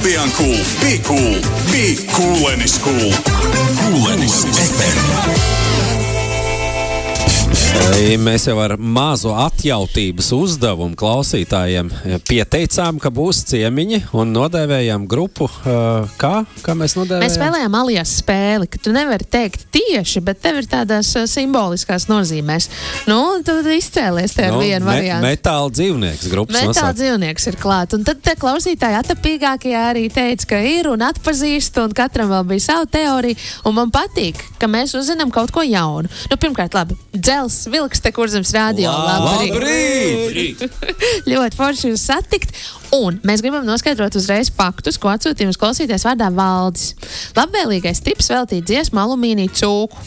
Fabian Cool, be cool, be Kūlenis Cool. Kūlenis FM. Mēs jau ar mazu atjautības uzdevumu klausītājiem pieteicām, ka būs ciemiņi un nodēvējām grupu. Kā mēs nodēvējām? Mēs spēlējām alias spēli, ka tu nevari teikt tieši, bet tev ir tādās simboliskās nozīmēs. Nu, tu izcēlies te ar vienu variantu. Metāla dzīvnieks grupas nosaukt. Metāla dzīvnieks ir klāt. Un tad te klausītāji atapīgākie arī teica, ka ir un atpazīst, un katram vēl bija savu teoriju. Un man patīk, ka mēs uzzinām kaut ko jaunu. Nu, pirmkārt, labi, Dzels Vilks te Kurzemes radio. Labrīt! Ļoti forši jūs satikt. Un mēs gribam noskaidrot uzreiz faktus, ko atsūtījums klausīties vārdā Valdis. Labvēlīgais tips veltīt dziesmu alumīnija cūku.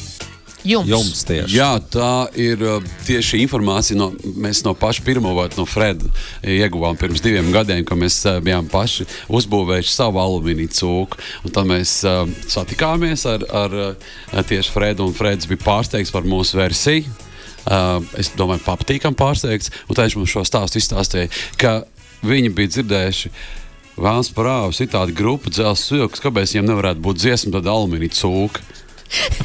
Jums tieši. Jā, tā ir tieši informācija, mēs no paša pirmo vārdu no Freda ieguvām pirms 2 gadiem, ka mēs bijām paši uzbūvējuši savu alumīniju cūku. Un tad mēs satikāmies ar tieši Fredu, un Freds bija pārsteigts par mūsu versiju. Es domāju, patīkam pārsteigts, un tā viņš mums šo stāstu izstāstīja, ka viņi bija dzirdējuši Vēlns parāvus, ir tāda grupa Dzels Vilks, kāpēc viņiem nevarētu būt dziesma tad alumīnija cūka.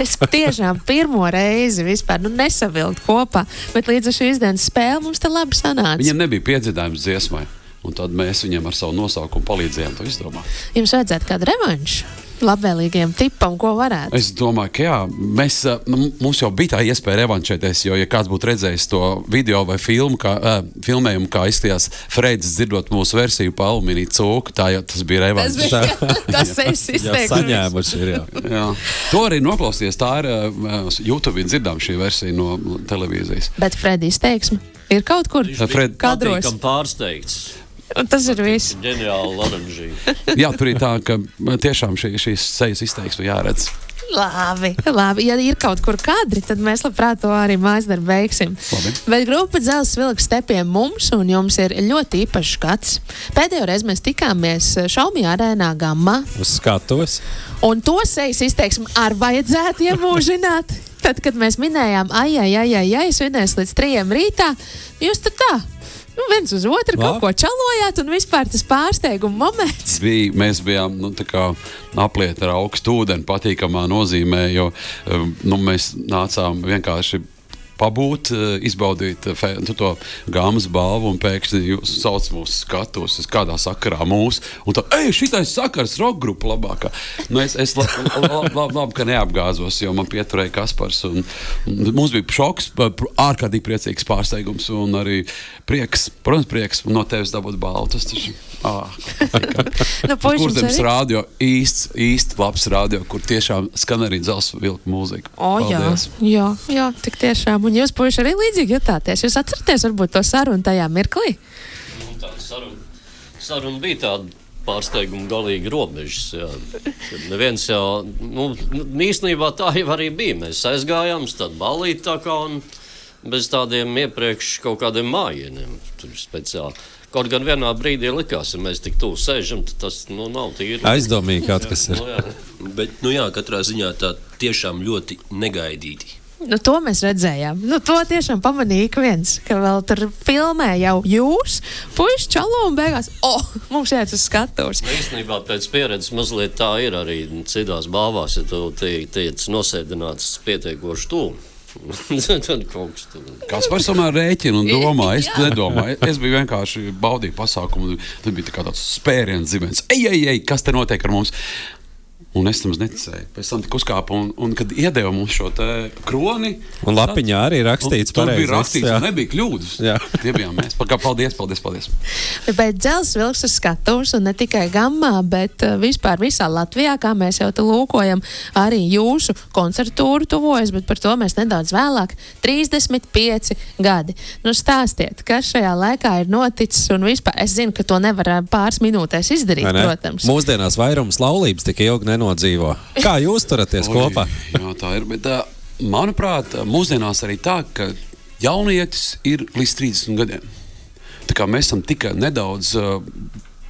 Es tiešām pirmo reizi vispār nesavilkt kopā, bet līdz ar šīs dienas spēli mums te labi sanāca. Viņiem nebija piedzīdājums dziesmai, un tad mēs viņiem ar savu nosaukumu palīdzējām to izdomāt. Jums vajadzētu kādu revanšu labvēlīgiem tipam, ko varētu? Es domāju, ka jā, mums jau bija tā iespēja revanšēties, jo, ja kāds būtu redzējis to video vai filmējumu, kā izskatījās Freids dzirdot mūsu versiju pa alumīnija cūku, tā jau tas bija revanš. Tas sevis izteikums. Saņēmuši ir, jā. To arī noklausties, tā ir YouTube dzirdām šī versija no televīzijas. Bet Fredi izteiksme ir kaut kur kadros. Patīkam pārsteigts. Un tas ir viss. Ģeniāli oranžīja. Jā, tur ir tā, ka tiešām šīs sejas izteiksme jāredz. Labi. Ja ir kaut kur kadri, tad mēs labprāt to arī mājasdarbu veiksim. Labi. Bet grupa Dzels Vilks te pie mums, un jums ir ļoti īpašs skats. Pēdējo reizi mēs tikāmies Xiaomi arēnā Gamma. Uz skatuves. Un to sejas izteiksmi ar vajadzētu iemūžināt. Tad, kad mēs minējām, svinēs līdz 3 rītā, jūs tad tā. Viens uz otru kaut ko čalojāt, un vispār tas pārsteiguma moments. Mēs bijām aplieti ar augstu ūdeni patīkamā nozīmē, jo mēs nācām vienkārši pabūt, izbaudīt to Gammas balvu, un pēkšņi jūs sauc mūsu skatus, kādā sakarā mūsu, un tā, šitais sakars rock grupa labākā. Es labi, ka neapgāzos, jo man pieturēja Kaspars, un mums bija šoks, ārkārtīgi priecīgs pārsteigums, un arī prieks, no tevis dabūt balvu, tas taču, Kurzemes radio, īsts labs radio, kur tiešām skan arī Dzels Vilka mūzika. Jā, tik tiešām. Un jūs, puiši, arī līdzīgi jutāties. Jūs atceraties varbūt to sarunu tajā mirklī? Tā saruna bija tāda pārsteiguma galīgi robežas. Jā. Neviens jau, īstenībā tā jau arī bija. Mēs aizgājām, tad balīt tā kā un bez tādiem iepriekš kaut kādiem mājieniem. Tur speciāli. Kaut gan vienā brīdī likās, ja mēs tik tuvu sēžam, tad tas nav tīri. Aizdomīgi kaut kas ir. Bet, katrā ziņā tā tiešām ļoti negaidīti. To mēs redzējām. To tiešām pamanīja ik viens, ka vēl tur filmē jau jūs, puiši čalo un beigās, mums jāiet uz skatuves. Īstenībā pēc pieredzes mazliet tā ir arī citās balvās, ja tu tiec nosēdināts pietiekoši tuvu. Kaspars tomēr rēķina un domā, es nedomāju. Es biju vienkārši baudīju pasākumu, tad bija tā kā tāds spēriens zibens. Ej, kas te notiek ar mums? Un es tam neticēju. Pēc tam tik uzkāpu, un kad iedeva mums šo te kroni... Un lapiņā arī rakstīts pareizi. Tur bija rakstīts, un nebija kļūdas. Tie bijām mēs. Paldies. Bet Dzels Vilks ir skatuves, un ne tikai Gammā, bet vispār visā Latvijā, kā mēs jau te lūkojam, arī jūsu koncertūru tuvojas, bet par to mēs nedaudz vēlāk. 35 gadi. Stāstiet, kas šajā laikā ir noticis, un vispār, es zinu, ka to nevar pāris minūtēs izdarīt, protams. Mūsdienās vairums laulības tik ilgi nenodzīvo. Kā jūs turaties kopā? Jā, tā ir, bet manuprāt, mūsdienās arī tā, ka jaunietis ir līdz 30 gadiem. Tā kā mēs esam tikai nedaudz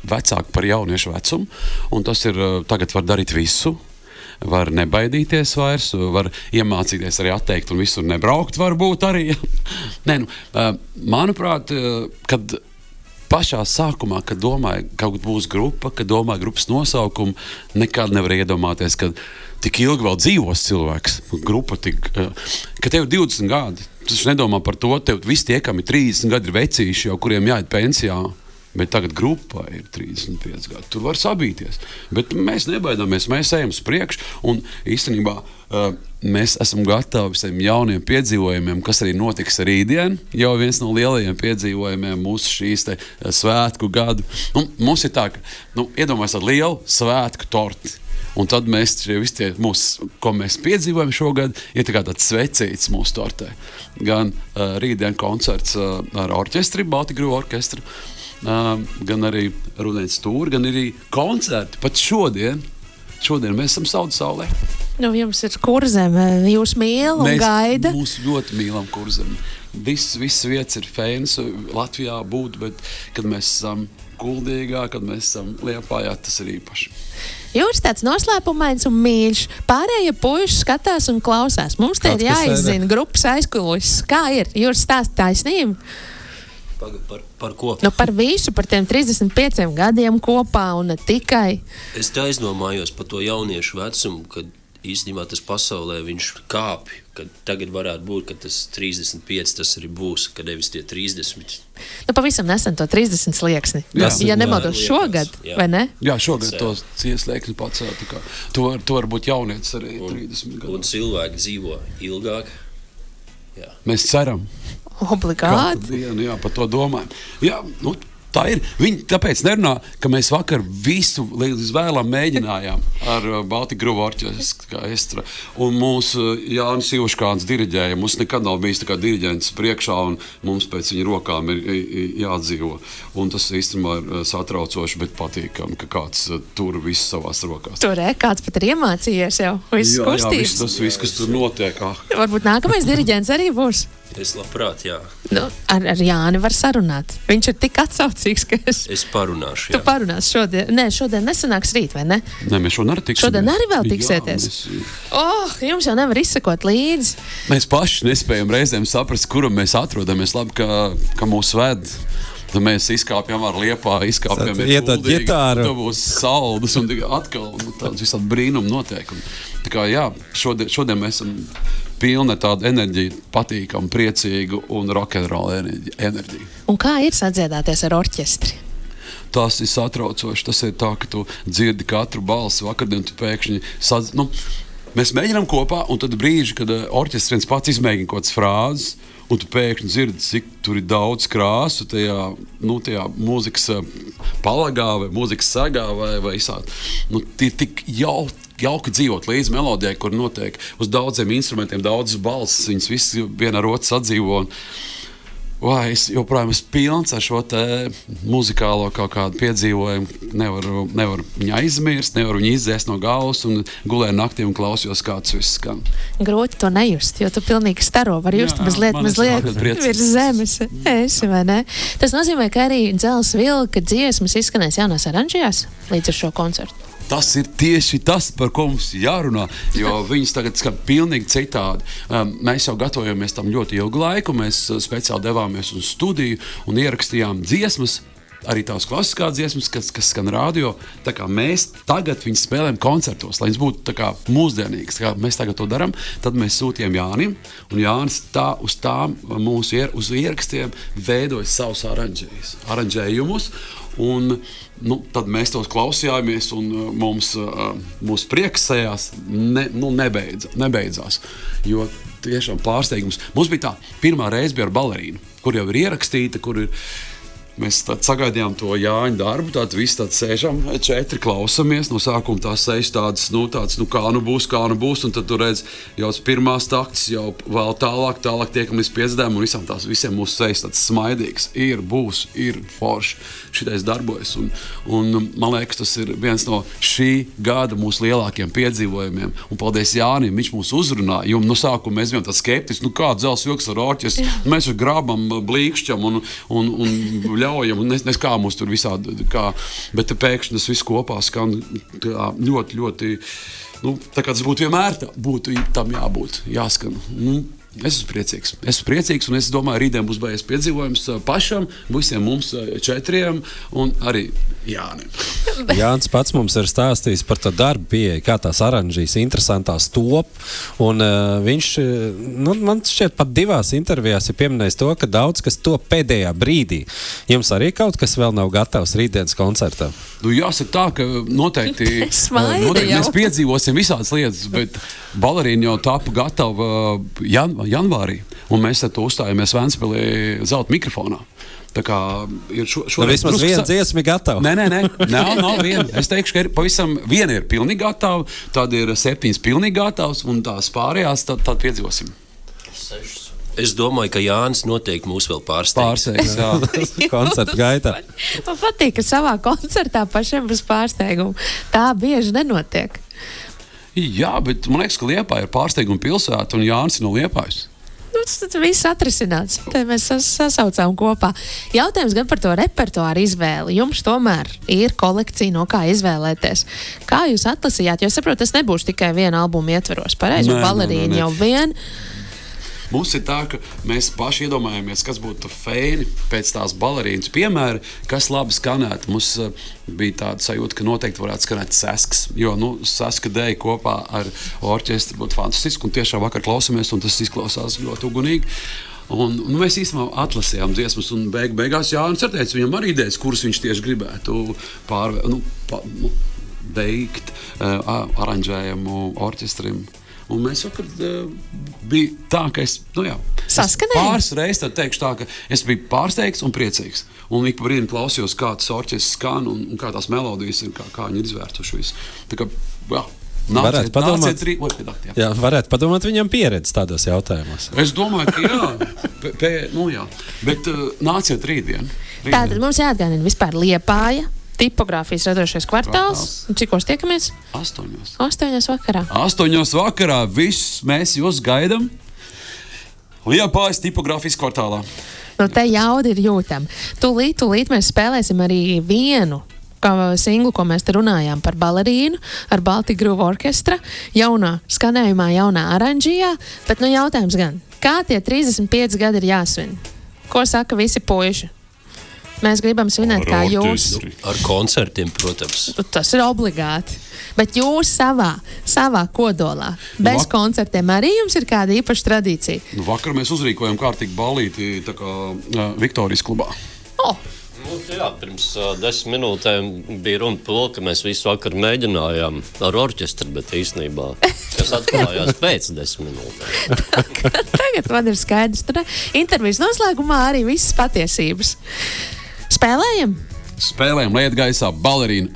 vecāki par jauniešu vecumu, un tas ir, tagad var darīt visu, var nebaidīties vairs, var iemācīties arī atteikt un visur nebraukt varbūt arī. Manuprāt, kad pašā sākumā, kad domāju, kaut būs grupa, kad domāju grupas nosaukumu, nekad nevar iedomāties, ka tik ilgi vēl dzīvos cilvēks, grupa ka tev ir 20 gadi, tu nedomā par to, tev visi tie, kam ir 30 gadi, ir vecīši jau, kuriem jāiet pensijā. Bet tagad grupā ir 35 gadi. Tur var sabīties. Bet mēs nebaidāmies, mēs ejam uz priekšu. Un īstenībā mēs esam gatavi visiem jauniem piedzīvojumiem, kas arī notiks rītdien. Jau viens no lielajiem piedzīvojumiem mūsu šīs svētku gadu. Mums ir tā, ka iedomājies tādu lielu svētku torti. Un tad mēs ko mēs piedzīvojam šogad, ir tāds svecīts mūsu tortē. Gan rītdien koncerts ar orķestri, Baltiju orķestru, gan arī Rudens tūri, gan arī koncerti. Pat šodien mēs esam Saudu saulē. Jums ir Kurzeme, jūs mīl un gaida. Mēs ļoti mīlam Kurzemi. Viss vietas ir fēns Latvijā būt, bet kad mēs esam Kuldīgā, kad mēs esam Liepājā, tas ir īpaši. Jūs tāds noslēpumains un mīļš. Pārējie puiši skatās un klausās. Mums te ir jāizzina grupas aizkulis. Kā ir? Jūs stāst taisnību? Par ko? Par visu, par tiem 35 gadiem kopā un ne tikai. Es tā aizdomājos par to jauniešu vecumu, kad īstenībā tas pasaulē viņš kāpj, kad tagad varētu būt, ka tas 35 tas arī būs, kad nevis tie 30. Pavisam nesen to 30 slieksni. Ja nemaldos šogad, vai ne? Jā, šogad to slieksni pacēla. Tu var būt jaunietis arī 30 gadu. Un cilvēki dzīvo ilgāk. Jā. Mēs ceram. Obligāti. Dienu, jā, par to domājam. Jā, tā ir. Viņi tāpēc nerunā, ka mēs vakar visu līdz vēlam mēģinājām ar Baltiju orķestra. Un mūsu Jānis Ivuškāns diriģēja. Mums nekad nav bijis tā kā diriģents priekšā, un mums pēc viņa rokām ir jādzīvo. Un tas īstenībā ir satraucoši, bet patīkami, ka kāds tur visu savās rokās. Tur kāds pat ir iemācījies jau. Viss kustības. Jā, tas viss, kas tur notiek. Varbūt nākamais diriģents arī būs. Es labprāt, jā. Ar Jāni var sarunāt. Viņš ir tik atsaucīgs, ka es parunāšu, jā. Tu parunās šodien. Nē, šodien nesanāks rīt, vai ne? Nē, mēs šodien arī tiksimies. Šodien arī vēl tiksieties. Jums jau nevar izsekot līdzi. Mēs paši nespējam reizēm saprast, kuram mēs atrodamies. Labi, ka mūs ved. Tad mēs izkāpjam ar Liepā, izkāpjam ar Kuldīgi. Tad būs saldus un atkal tāds visādi brīnumi notiek. Tā kā jā, šodien mēs esam pilna tāda enerģija, patīkama, priecīga un rock'n'roll enerģija. Un kā ir sadziedāties ar orķestri? Tas ir satraucoši. Tas ir tā, ka tu dzirdi katru balsi vakardien, tu pēkšņi mēs mēģinām kopā, un tad brīži, kad orķestris viens pats izmēģina kaut kādas frāzes, un tu pēkšņi dzirdi, cik tur ir daudz krāsu tajā mūzikas palagā vai mūzikas sagā vai isādi. Tie tik jauki dzīvot līdz melodijai, kur notiek uz daudziem instrumentiem, daudzas balsis, viņas visi viena ar otru sadzīvo. Es joprojām esmu pilns ar šo te muzikālo kaut kādu piedzīvojumu. Nevaru viņu aizmirst, nevaru viņu izdzēst no galvas un gulēju naktī un klausījos, kā tas viss skan. Grūti to nejust, jo tu pilnīgi staro vari just mazliet virs zemes. Esi, vai ne? Tas nozīmē, ka arī Dzelzs vilka dziesmas izskanēs jaunās aranžijās līdz ar šo koncertu. Tas ir tieši tas, par ko mums jārunā, jo viņas tagad skan pilnīgi citādi. Mēs jau gatavojamies tam ļoti ilgu laiku, mēs speciāli devāmies uz studiju un ierakstījām dziesmas, arī tās klasiskās dziesmas, kas skan radio. Tā kā mēs tagad viņas spēlējam koncertos, lai viņas būtu tā kā mūsdienīgas. Kā mēs tagad to darām, tad mēs sūtījām Jānim, un Jānis uz tām mūsu uz ierakstiem veidoja savus aranžējumus. Un, tad mēs tos klausījāmies, un mūsu prieks sejās nebeidzās. Jo tiešām pārsteigums. Mums bija tā, pirmā reize bija ar balerīnu, kur jau ir ierakstīta, kur ir. Mēs sagaidījām to Jāņa darbu, tad visi tad sēžam, 4 klausamies, no sākuma tās sejas tādas, kā nu būs, un tad tu redz jau pirmās taktis, jau vēl tālāk tiekam līdz 50, un visiem mūsu sejas tāds smaidīgs, būs forši, šitais darbojas, un man liekas, tas ir viens no šī gada mūsu lielākiem piedzīvojumiem, un paldies Jānim, viņš mūs uzrunāja, jo no sākuma mēs bijām tā skeptiski, kā Dzelzs vilks ar orķestri, mēs grābam, blīkšķam un nes kā mums tur visādi, bet pēkšņi tas viss kopā skan ļoti, ļoti, tā kā tas būtu vienmēr, būtu tam jābūt, jāskan. Es esmu priecīgs, un es domāju, rītdien būs beigas piedzīvojums pašam, visiem mums 4 un arī Jānim. Jānis pats mums ir stāstījis par to darbu pieeju, kā tās oranžīs interesantās top, un viņš, man šķiet pat 2 intervijās ir pieminējis to, ka daudz kas top pēdējā brīdī. Jums arī kaut kas vēl nav gatavs rītdienas koncertam? Jāsaka tā, ka noteikti mēs piedzīvosim visādas lietas, bet balerīna jau tapu gatava janvārī, un mēs to uzstājāmies Ventspilī zelta mikrofonā. Tā kā ir vismaz viena dziesma gatava. Nē, nav viena. Es teikšu, ka pavisam viena ir pilnīgi gatava, tad ir 7 pilnīgi gatavs, un tās pārējās tad piedzīvosim. 6. Es domāju, ka Jānis noteikti mūs vēl pārsteigs. Jā. Koncerta gaitā. Man patīk, ka savā koncertā pašiem būs pārsteigumu. Tā bieži nenotiek. Jā, bet man liekas, ka Liepāja ir pārsteiguma pilsēta, un Jānis ir no Liepājas. Tas viss atrisināts. Te mēs sasaucām kopā. Jautājums gan par to repertuāru izvēli. Jums tomēr ir kolekcija, no kā izvēlēties. Kā jūs atlasījāt? Jo saprotu, tas nebūs tikai viena albuma ietveros. Pareizi, balerīna jau vien. Mums ir tā, ka mēs paši iedomājamies, kas būtu fēni pēc tās balerīnas piemēra, kas labi skanētu. Mums bija tāda sajūta, ka noteikti varētu skanēt Sasks, jo Saska dēļ kopā ar orķestri būtu fantastiski, un tiešām vakar klausamies, un tas izklausās ļoti ugunīgi. Un mēs īstenībā atlasījām dziesmas, un beigās Jānis ir teicis, viņam arī idejas, kuras viņš tieši gribētu veikt aranžējumu orķestrim. Un mēs vakar bija tā, ka es pāris reizes teikšu tā, ka es biju pārsteigts un priecīgs. Un ik pa brīdim klausījos, kā tas orķestris skan un kā tās melodijas ir, kā viņi ir izvērtuši visu. Tā kā, varētu padomāt viņam pieredzi tādos jautājumos. Es domāju, ka jā. Bet nāciet rītdien. Tātad mums jāatgādina vispār Liepāja. Tipogrāfijas radošais kvartāls. Cikos tiekamies? 8. 8 vakarā. 8 vakarā. Viss mēs jūs gaidam Liepājas tipogrāfijas kvartālā. Te jauda ir jūtama. Tūlīt mēs spēlēsim arī vienu singlu, ko mēs te runājām par balerīnu ar Baltic Groove orkestra. Jaunā skanējumā, jaunā aranžijā. Bet jautājums gan, kā tie 35 gadi ir jāsvin? Ko saka visi puiši? Mēs gribam svinēt kā jūs. Ar koncertiem, protams. Tas ir obligāti. Bet jūs savā kodolā, bez koncertiem, arī jums ir kāda īpaša tradīcija? Vakar mēs uzrīkojam kārtīgi ballīti tā kā Viktorijas klubā. Pirms 10 minūtēm bija runa par to, ka mēs visu vakaru mēģinājām ar orķestri, bet īstenībā tas atklājās pēc 10 minūtēm. Tagad man ir skaidrs. Intervijas noslēgumā arī visas patiesības. Spēlējam, liet gaisā balerīnu.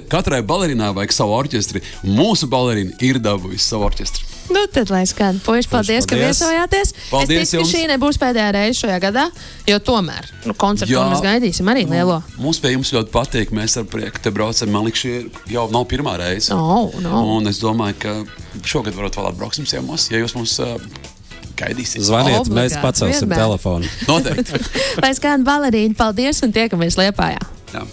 Katrai balerinā vajag savu orķestri. Mūsu balerīna ir dabūjusi savu orķestri. Tad lai skan. Puiši, paldies, ka viesojāties. Paldies es ticu, ka šī nebūs pēdējā reize šajā gadā, jo tomēr koncertu mēs gaidīsim arī lielo. Mums pie jums ļoti patīk. Mēs ar prieku te braucam. Man liekas, šī jau nav pirmā reize. No. Un es domāju, ka šogad varot vēl atbrauksim ciemos, ja jūs mums gaidīsiet. Zvaniet, mēs pacelsim telefonu. Noteikti. Lai skan balerīna, paldies un tiekamies Liepājā. Jā.